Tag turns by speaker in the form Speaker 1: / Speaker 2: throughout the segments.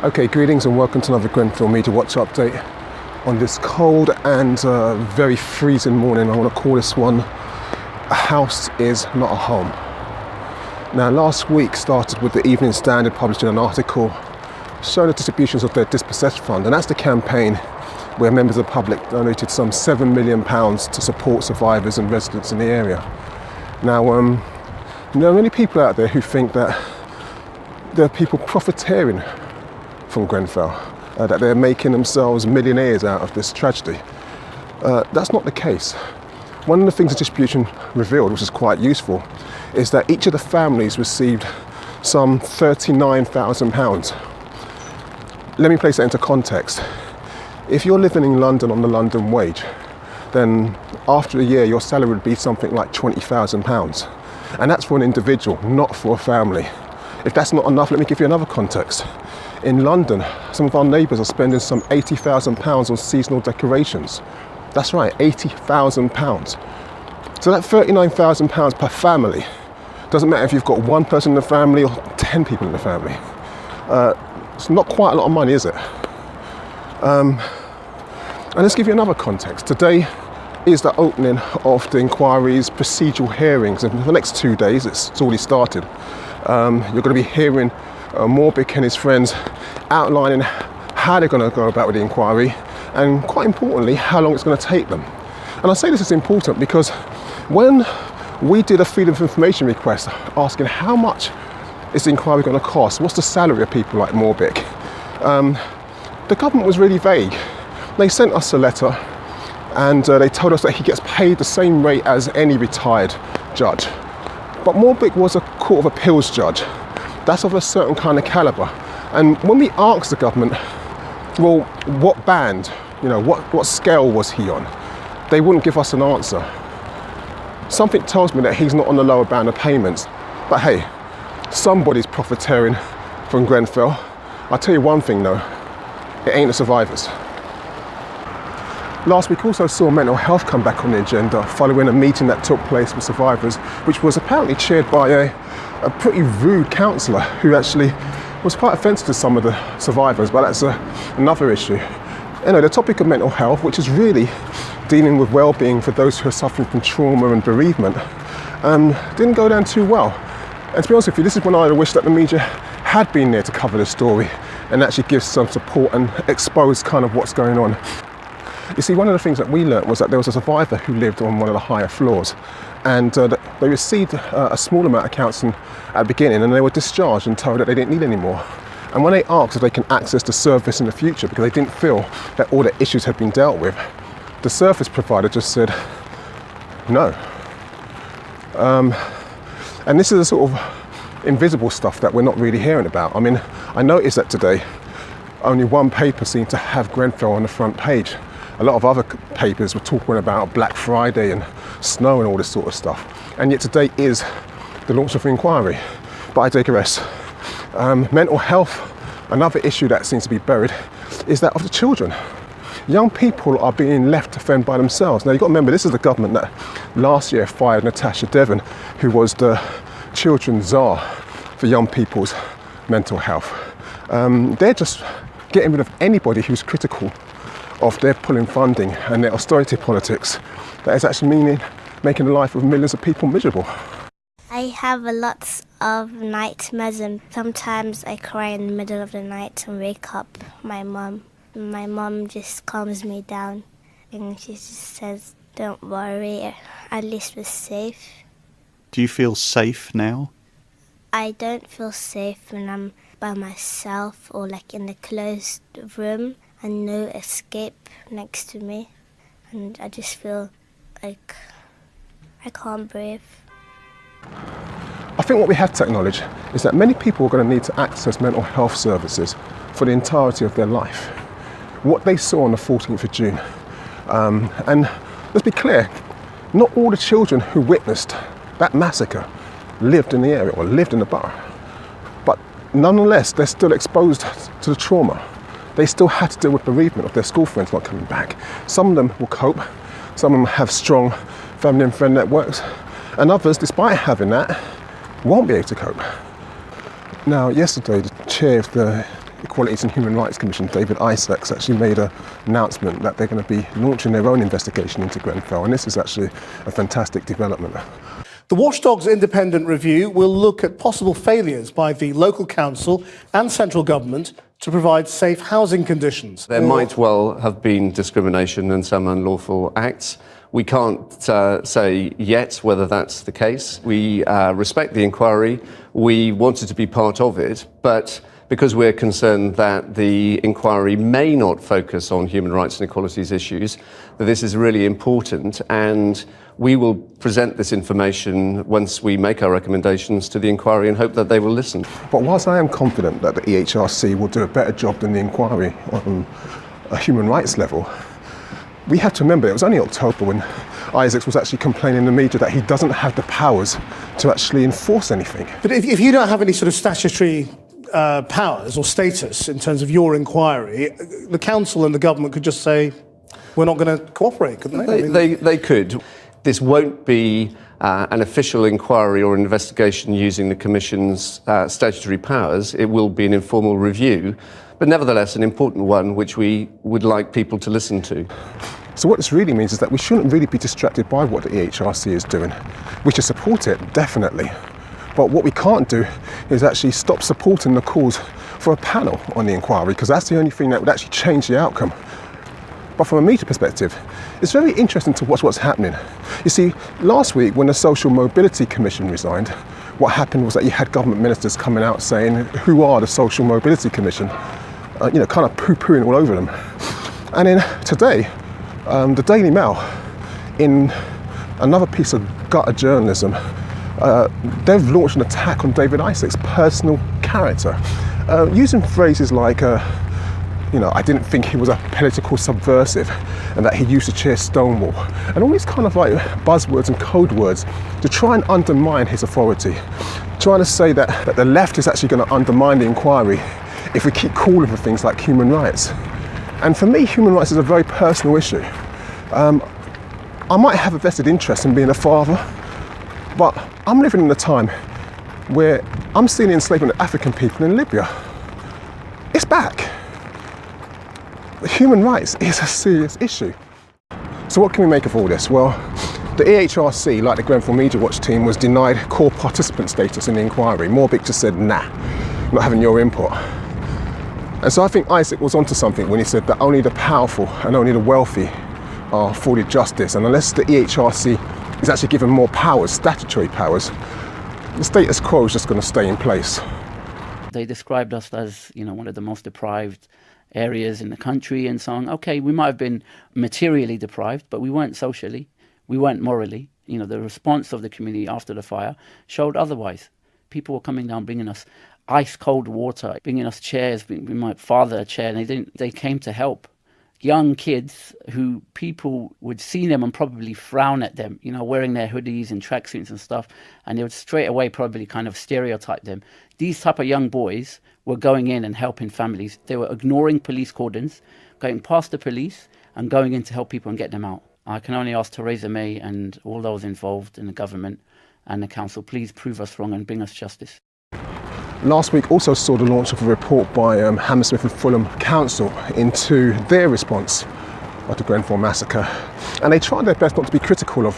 Speaker 1: Okay, greetings and welcome to another Grenfell MediaWatch update on this cold and very freezing morning. I want to call this one "A House is Not a Home." Now, last week started with the Evening Standard publishing an article showing the distributions of their Dispossessed Fund, and that's the campaign where members of the public donated some £7 million to support survivors and residents in the area. Now, there are many people out there who think that there are people profiteering from Grenfell, that they're making themselves millionaires out of this tragedy. That's not the case. One of the things the distribution revealed, which is quite useful, is that each of the families received some £39,000. Let me place that into context. If you're living in London on the London wage, then after a year your salary would be something like £20,000. And that's for an individual, not for a family. If that's not enough, let me give you another context. In London, some of our neighbours are spending some £80,000 on seasonal decorations. That's right, £80,000. So that £39,000 per family, doesn't matter if you've got one person in the family or 10 people in the family. It's not quite a lot of money, is it? And let's give you another context. Today is the opening of the inquiry's procedural hearings, and for the next 2 days, it's already started. You're going to be hearing Moore-Bick and his friends outlining how they're going to go about with the inquiry, and quite importantly, how long it's going to take them. And I say this is important because when we did a Freedom of Information request asking how much is the inquiry going to cost, what's the salary of people like Moore-Bick, the government was really vague. They sent us a letter and they told us that he gets paid the same rate as any retired judge. But Moore-Bick was a Court of Appeals judge. That's of a certain kind of calibre. And when we asked the government, well, what band, what scale was he on? They wouldn't give us an answer. Something tells me that he's not on the lower band of payments. But hey, somebody's profiteering from Grenfell. I'll tell you one thing though, it ain't the survivors. Last week also saw mental health come back on the agenda following a meeting that took place with survivors, which was apparently chaired by a pretty rude counsellor who actually was quite offensive to some of the survivors, but that's another issue. Anyway, the topic of mental health, which is really dealing with well-being for those who are suffering from trauma and bereavement, didn't go down too well. And to be honest with you, this is when I wish that the media had been there to cover the story and actually give some support and expose kind of what's going on. You see, one of the things that we learnt was that there was a survivor who lived on one of the higher floors, and they received a small amount of counselling at the beginning, and they were discharged and told that they didn't need any more. And when they asked if they can access the service in the future because they didn't feel that all the issues had been dealt with, the service provider just said no. And this is the sort of invisible stuff that we're not really hearing about. I mean, I noticed that today only one paper seemed to have Grenfell on the front page. A lot of other papers were talking about Black Friday and snow and all this sort of stuff. And yet today is the launch of an inquiry. But I digress. Mental health, another issue that seems to be buried, is that of the children. Young people are being left to fend by themselves. Now you've got to remember, this is the government that last year fired Natasha Devon, who was the children's czar for young people's mental health. They're just getting rid of anybody who's critical of their pulling funding and their austerity politics that is actually making the life of millions of people miserable.
Speaker 2: I have a lot of nightmares, and sometimes I cry in the middle of the night and wake up my mum. My mum just calms me down and she just says, "Don't worry, at least we're safe."
Speaker 3: Do you feel safe now?
Speaker 2: I don't feel safe when I'm by myself or like in a closed room and no escape next to me, and I just feel like I can't breathe.
Speaker 1: I think what we have to acknowledge is that many people are going to need to access mental health services for the entirety of their life. What they saw on the 14th of June, and let's be clear, not all the children who witnessed that massacre lived in the area or lived in the borough, but nonetheless they're still exposed to the trauma. They still had to deal with bereavement of their school friends not coming back. Some of them will cope, some of them have strong family and friend networks, and others, despite having that, won't be able to cope. Now, yesterday, the chair of the Equalities and Human Rights Commission, David Isaacs, actually made an announcement that they're going to be launching their own investigation into Grenfell, and this is actually a fantastic development.
Speaker 4: The Watchdog's independent review will look at possible failures by the local council and central government to provide safe housing conditions.
Speaker 5: There might well have been discrimination and some unlawful acts. We can't say yet whether that's the case. We respect the inquiry. We wanted to be part of it, but because we're concerned that the inquiry may not focus on human rights and equalities issues, that this is really important, and we will present this information once we make our recommendations to the inquiry and hope that they will listen.
Speaker 1: But whilst I am confident that the EHRC will do a better job than the inquiry on a human rights level, we have to remember it was only October when Isaacs was actually complaining in the media that he doesn't have the powers to actually enforce anything.
Speaker 4: But if you don't have any sort of statutory powers or status in terms of your inquiry, the council and the government could just say, we're not going to cooperate, couldn't they?
Speaker 5: They could. This won't be an official inquiry or investigation using the Commission's statutory powers. It will be an informal review, but nevertheless an important one which we would like people to listen to.
Speaker 1: So what this really means is that we shouldn't really be distracted by what the EHRC is doing. We should support it, definitely. But what we can't do is actually stop supporting the calls for a panel on the inquiry, because that's the only thing that would actually change the outcome. But from a media perspective, it's very interesting to watch what's happening. You see, last week when the Social Mobility Commission resigned, what happened was that you had government ministers coming out saying, who are the Social Mobility Commission? Kind of poo-pooing all over them. And then today, the Daily Mail, in another piece of gutter journalism, they've launched an attack on David Isaacs' personal character, using phrases like, I didn't think he was a political subversive and that he used to cheer Stonewall, and all these kind of like buzzwords and code words to try and undermine his authority, trying to say that the left is actually going to undermine the inquiry if we keep calling for things like human rights. And for me, human rights is a very personal issue. I might have a vested interest in being a father, but I'm living in a time where I'm seeing the enslavement of African people in Libya. It's back. Human rights is a serious issue. So what can we make of all this? Well, the EHRC, like the Grenfell MediaWatch team, was denied core participant status in the inquiry. Moore-Bick just said, nah, not having your input. And so I think Isaac was onto something when he said that only the powerful and only the wealthy are afforded justice. And unless the EHRC is actually given more powers, statutory powers, the status quo is just going to stay in place.
Speaker 6: They described us as, one of the most deprived areas in the country and so on. Okay, we might have been materially deprived, but we weren't socially, we weren't morally. The response of the community after the fire showed otherwise. People were coming down, bringing us ice cold water, bringing us chairs, bringing my father a chair, and they came to help. Young kids who people would see them and probably frown at them, wearing their hoodies and tracksuits and stuff, and they would straight away probably kind of stereotype them. These type of young boys were going in and helping families. They were ignoring police cordons, going past the police and going in to help people and get them out. I can only ask Theresa May and all those involved in the government and the council, please prove us wrong and bring us justice.
Speaker 1: Last week also saw the launch of a report by Hammersmith and Fulham Council into their response of the Grenfell massacre. And they tried their best not to be critical of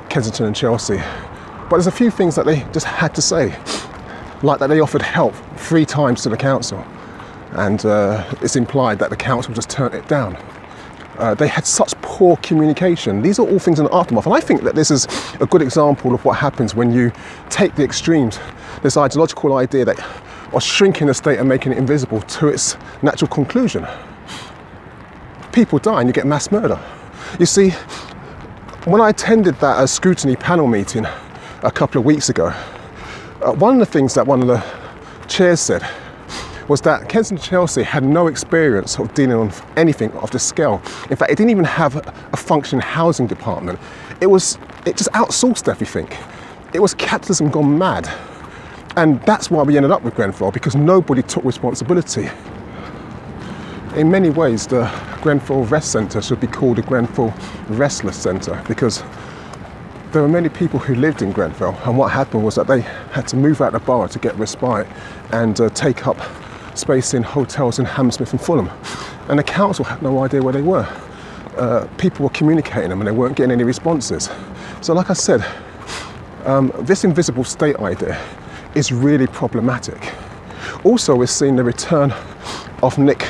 Speaker 1: Kensington and Chelsea. But there's a few things that they just had to say, like that they offered help 3 times to the council. And it's implied that the council just turned it down. They had such poor communication. These are all things in the aftermath. And I think that this is a good example of what happens when you take the extremes, this ideological idea that of shrinking the state and making it invisible to its natural conclusion. People die and you get mass murder. You see, when I attended that scrutiny panel meeting a couple of weeks ago, one of the things that one of the chairs said was that Kensington and Chelsea had no experience of dealing with anything of this scale. In fact, it didn't even have a functioning housing department. It just outsourced everything. It was capitalism gone mad. And that's why we ended up with Grenfell, because nobody took responsibility. In many ways, the Grenfell Rest Centre should be called the Grenfell Restless Centre, because there were many people who lived in Grenfell, and what happened was that they had to move out of the borough to get respite and take up space in hotels in Hammersmith and Fulham. And the council had no idea where they were. People were communicating them and they weren't getting any responses. So like I said, this invisible state idea is really problematic. Also, we're seeing the return of Nick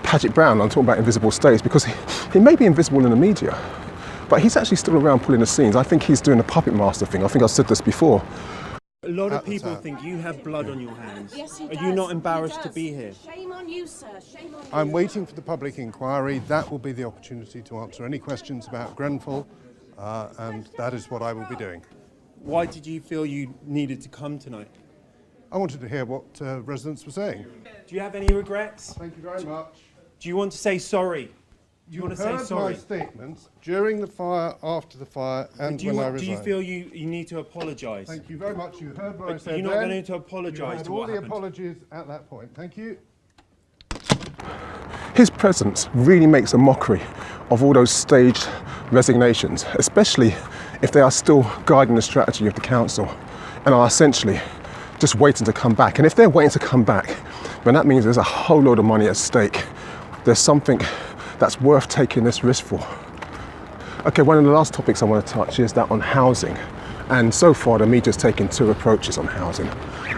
Speaker 1: Paget-Brown. I'm talking about invisible states because he may be invisible in the media, but he's actually still around pulling the scenes. I think he's doing the puppet master thing. I think I've said this before.
Speaker 7: A lot of people think you have blood on your hands.
Speaker 8: Yes, he
Speaker 7: Are
Speaker 8: does.
Speaker 7: you not embarrassed
Speaker 8: He
Speaker 7: to be here?
Speaker 8: Shame on you, sir. Shame on you.
Speaker 9: I'm waiting for the public inquiry. That will be the opportunity to answer any questions about Grenfell, and that is what I will be doing.
Speaker 7: Why did you feel you needed to come tonight?
Speaker 9: I wanted to hear what residents were saying.
Speaker 7: Do you have any regrets?
Speaker 9: Thank you very much.
Speaker 7: Do you want to say sorry? Do you want to say
Speaker 9: Heard
Speaker 7: sorry?
Speaker 9: my statements during the fire, after the fire, and when I
Speaker 7: Do
Speaker 9: resigned.
Speaker 7: you feel you need to apologise?
Speaker 9: Thank you very much. You heard what I
Speaker 7: But
Speaker 9: said
Speaker 7: you're not
Speaker 9: then.
Speaker 7: going to apologise
Speaker 9: You had
Speaker 7: to
Speaker 9: all
Speaker 7: what
Speaker 9: the
Speaker 7: happened.
Speaker 9: apologies at that point. Thank you.
Speaker 1: His presence really makes a mockery of all those staged resignations, especially if they are still guiding the strategy of the council and are essentially just waiting to come back. And if they're waiting to come back, then that means there's a whole load of money at stake. There's something that's worth taking this risk for. Okay, one of the last topics I want to touch is that on housing. And so far the media's taken two approaches on housing.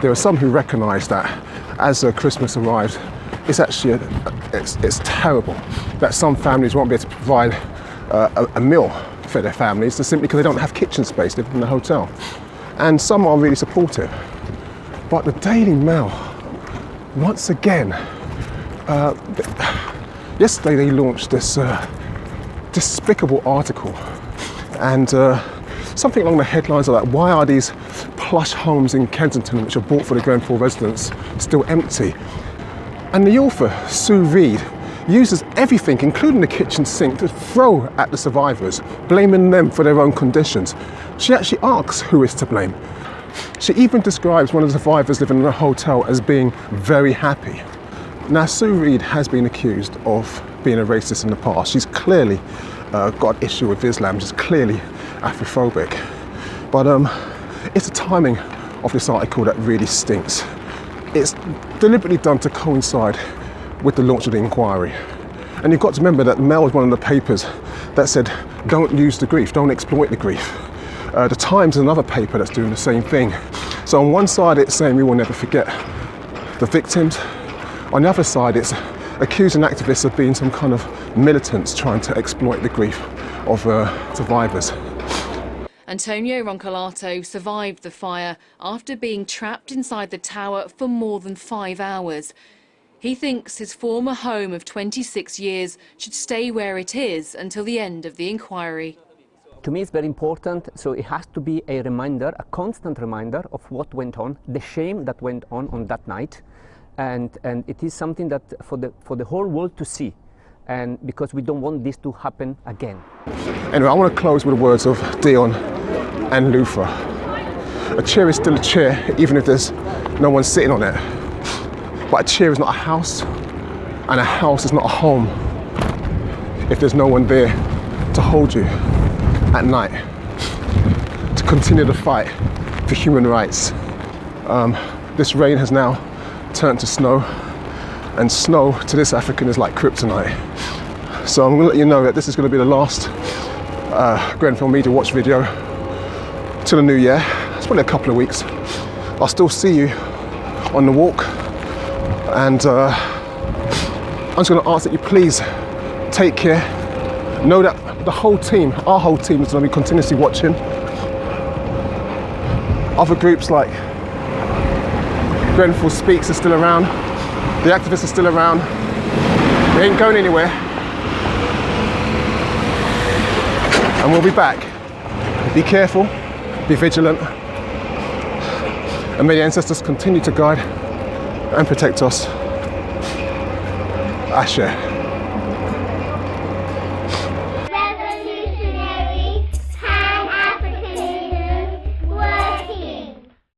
Speaker 1: There are some who recognise that as Christmas arrives, it's actually it's terrible that some families won't be able to provide a meal for their families just simply because they don't have kitchen space, they live in a hotel. And some are really supportive. But the Daily Mail, once again, yesterday they launched this despicable article, and something along the headlines are like, why are these plush homes in Kensington which are bought for the Grenfell residents still empty? And the author, Sue Reed, uses everything, including the kitchen sink, to throw at the survivors, blaming them for their own conditions. She actually asks who is to blame. She even describes one of the survivors living in a hotel as being very happy. Now, Sue Reed has been accused of being a racist in the past. She's clearly got an issue with Islam. She's clearly Afrophobic. But it's the timing of this article that really stinks. It's deliberately done to coincide with the launch of the inquiry. And you've got to remember that Mail was one of the papers that said, don't use the grief, don't exploit the grief. The Times is another paper that's doing the same thing. So on one side it's saying we will never forget the victims. On the other side it's accusing activists of being some kind of militants trying to exploit the grief of survivors.
Speaker 10: Antonio Roncolato survived the fire after being trapped inside the tower for more than 5 hours. He thinks his former home of 26 years should stay where it is until the end of the inquiry.
Speaker 11: To me it's very important, so it has to be a reminder, a constant reminder of what went on, the shame that went on that night, and it is something that for the whole world to see, and because we don't want this to happen again.
Speaker 1: Anyway, I want to close with the words of Dion and Luther. A chair is still a chair, even if there's no one sitting on it. But a chair is not a house, and a house is not a home if there's no one there to hold you at night, to continue the fight for human rights. This rain has now turned to snow, and snow to this African is like kryptonite. So I'm going to let you know that this is going to be the last Grenfell MediaWatch video till the new year. It's probably a couple of weeks. I'll still see you on the walk, and I'm just going to ask that you please take care. Know that the whole team, our whole team, is going to be continuously watching. Other groups like Grenfell Speaks are still around. The activists are still around. They ain't going anywhere. And we'll be back. Be careful, be vigilant, and may the ancestors continue to guide and protect us. Ashe.